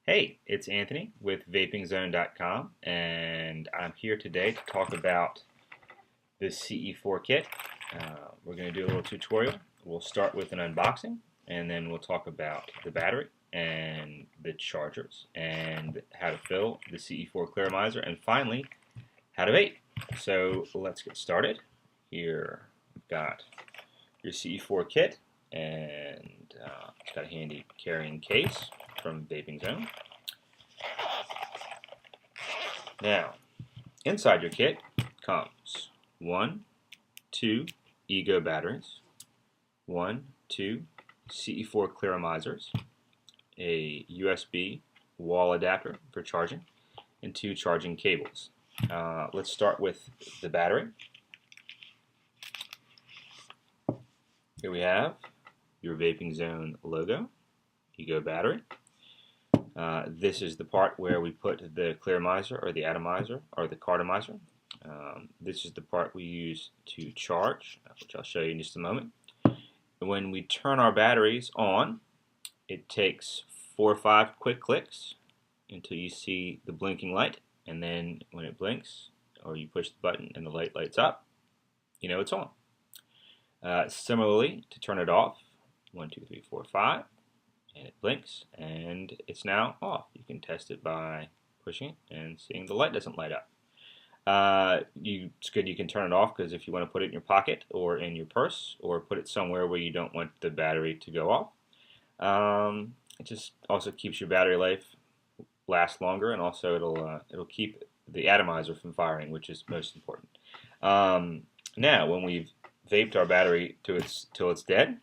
Hey, it's Anthony with VapingZone.com, and I'm here today to talk about the CE4 kit. We're going to do a little tutorial. We'll start with an unboxing, and then we'll talk about the battery and the chargers, and how to fill the CE4 Clearmizer, and finally, how to vape. So let's get started. Here we've got your CE4 kit, and it's got a handy carrying case from Vaping Zone. Now, inside your kit comes 2 eGo batteries, 2 CE4 clearmizers, a USB wall adapter for charging, and 2 charging cables. Let's start with the battery. Here we have your Vaping Zone logo, eGo battery. This is the part where we put the clearmizer or the atomizer or the cartomizer. This is the part we use to charge, which I'll show you in just a moment. When we turn our batteries on, it takes 4 or 5 quick clicks until you see the blinking light, and then when it blinks or you push the button and the light lights up, you know it's on. Similarly, to turn it off, 1, 2, 3, 4, 5. And it blinks, and it's now off. You can test it by pushing it and seeing the light doesn't light up. It's good you can turn it off, because if you want to put it in your pocket or in your purse or put it somewhere where you don't want the battery to go off, it just also keeps your battery life last longer, and also it'll keep the atomizer from firing, which is most important. Now, when we've vaped our battery till it's dead,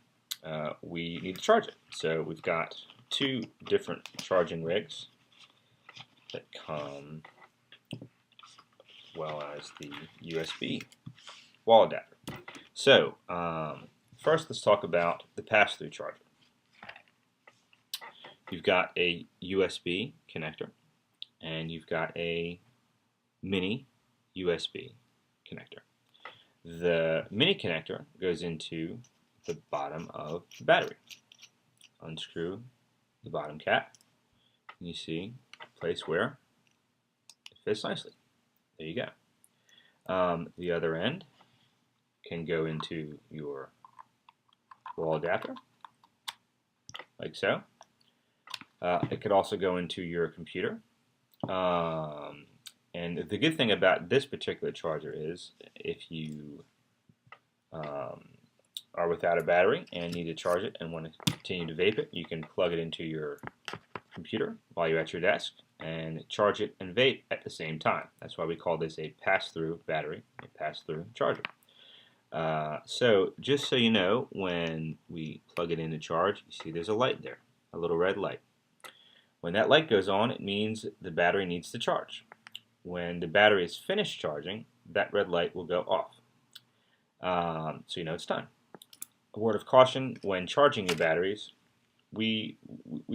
we need to charge it. So we've got 2 different charging rigs that come, as well as the USB wall adapter. So first, let's talk about the pass-through charger. You've got a USB connector, and you've got a mini USB connector. The mini connector goes into the bottom of the battery. Unscrew the bottom cap, and you see a place where it fits nicely. There you go. The other end can go into your wall adapter, like so. It could also go into your computer. And the good thing about this particular charger is, if you are without a battery and need to charge it and want to continue to vape it, you can plug it into your computer while you're at your desk and charge it and vape at the same time. That's why we call this a pass-through battery, a pass-through charger. So just so you know, when we plug it in to charge, you see there's a light there, a little red light. When that light goes on, it means the battery needs to charge. When the battery is finished charging, that red light will go off. So you know it's done. A word of caution: when charging your batteries, we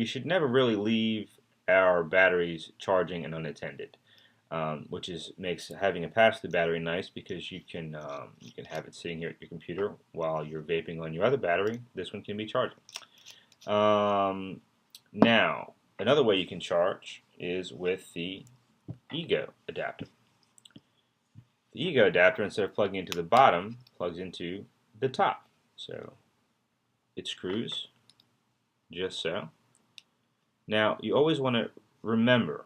should never really leave our batteries charging and unattended, which makes having a pass-through battery nice, because you can have it sitting here at your computer while you're vaping on your other battery. This one can be charging. Now, another way you can charge is with the eGo adapter. The eGo adapter, instead of plugging into the bottom, plugs into the top. So it screws just so. Now, you always want to remember,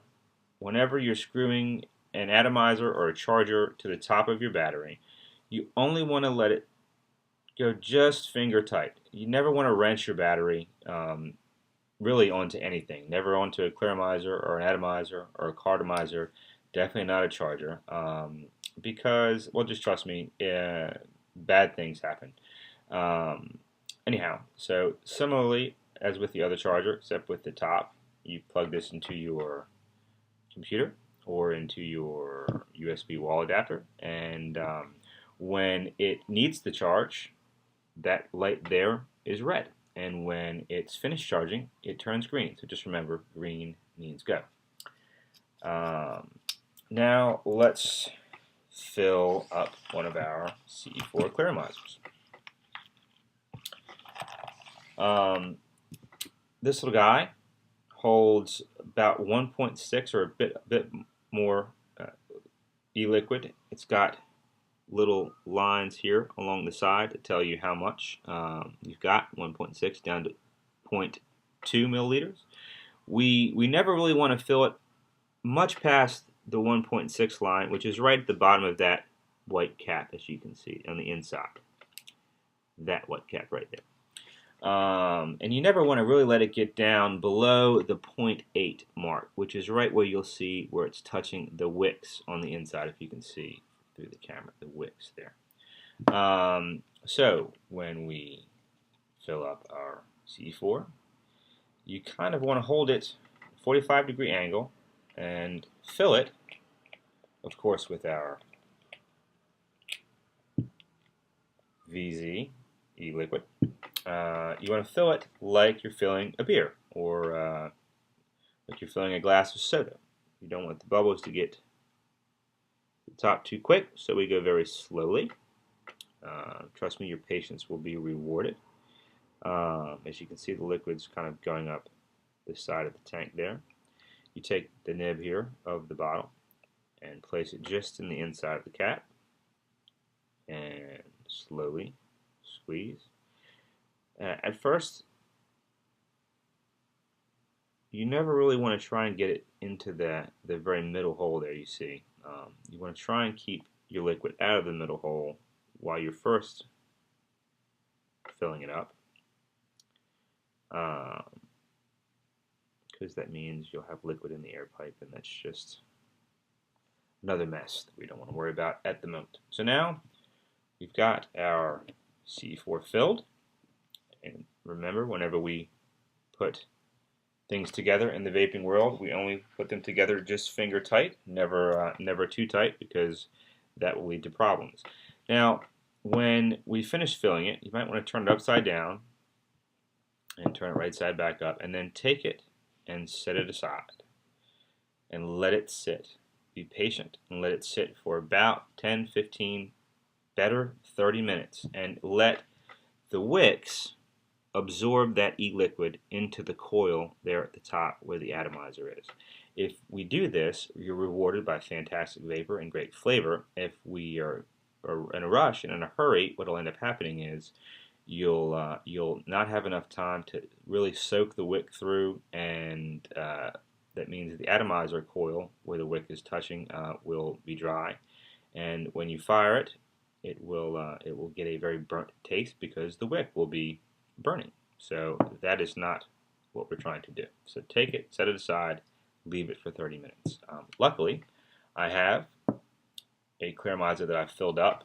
whenever you're screwing an atomizer or a charger to the top of your battery, you only want to let it go just finger tight. You never want to wrench your battery really onto anything. Never onto a clearmizer or an atomizer or a cartomizer. Definitely not a charger, because, well, just trust me, bad things happen. Anyhow, so similarly as with the other charger, except with the top, you plug this into your computer or into your USB wall adapter, and when it needs to charge, that light there is red, and when it's finished charging, it turns green. So just remember, green means go. Now let's fill up one of our CE4 clearmizers. This little guy holds about 1.6 or a bit more e-liquid. It's got little lines here along the side to tell you how much you've got, 1.6 down to 0.2 milliliters. We never really want to fill it much past the 1.6 line, which is right at the bottom of that white cap, as you can see on the inside. That white cap right there. And you never want to really let it get down below the 0.8 mark, which is right where you'll see where it's touching the wicks on the inside, if you can see through the camera, the wicks there. So when we fill up our CE4, you kind of want to hold it 45-degree angle and fill it, of course, with our VZ e-liquid. You want to fill it like you're filling a beer or like you're filling a glass of soda. You don't want the bubbles to get to the top too quick, so we go very slowly. Trust me, your patience will be rewarded. As you can see, the liquid's kind of going up the side of the tank there. You take the nib here of the bottle and place it just in the inside of the cap and slowly squeeze. At first, you never really want to try and get it into the very middle hole there you see. You want to try and keep your liquid out of the middle hole while you're first filling it up, because that means you'll have liquid in the air pipe, and that's just another mess that we don't want to worry about at the moment. So now we've got our CE4 filled, and remember, whenever we put things together in the vaping world, we only put them together just finger tight, never too tight, because that will lead to problems. Now, when we finish filling it, you might want to turn it upside down and turn it right side back up, and then take it and set it aside and let it sit. Be patient and let it sit for about 10, 15, better 30 minutes, and let the wicks absorb that e-liquid into the coil there at the top where the atomizer is. If we do this, you're rewarded by fantastic vapor and great flavor. If we are in a rush and in a hurry, what will end up happening is you'll not have enough time to really soak the wick through, and that means the atomizer coil where the wick is touching will be dry, and when you fire it, it will get a very burnt taste because the wick will be burning. So that is not what we're trying to do. So take it, set it aside, leave it for 30 minutes. Luckily, I have a Clearmizer that I filled up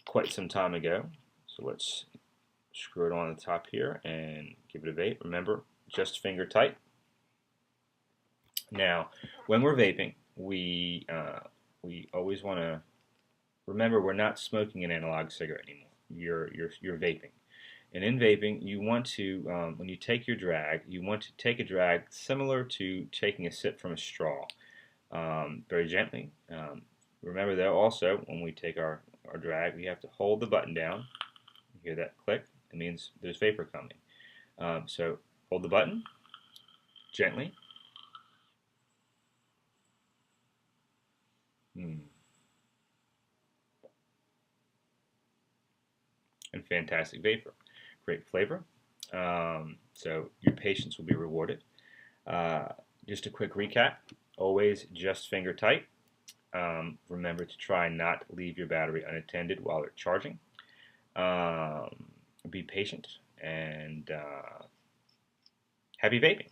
quite some time ago. So let's screw it on the top here and give it a vape. Remember, just finger tight. Now, when we're vaping, we always want to remember we're not smoking an analog cigarette anymore. You're vaping. And in vaping, you want to, when you take your drag, you want to take a drag similar to taking a sip from a straw, very gently. Remember, though, also, when we take our drag, we have to hold the button down. You hear that click? It means there's vapor coming. So hold the button gently. And fantastic vapor. Great flavor. So your patience will be rewarded. Just a quick recap. Always just finger tight. Remember to try not leave your battery unattended while it's charging. Be patient, and happy vaping.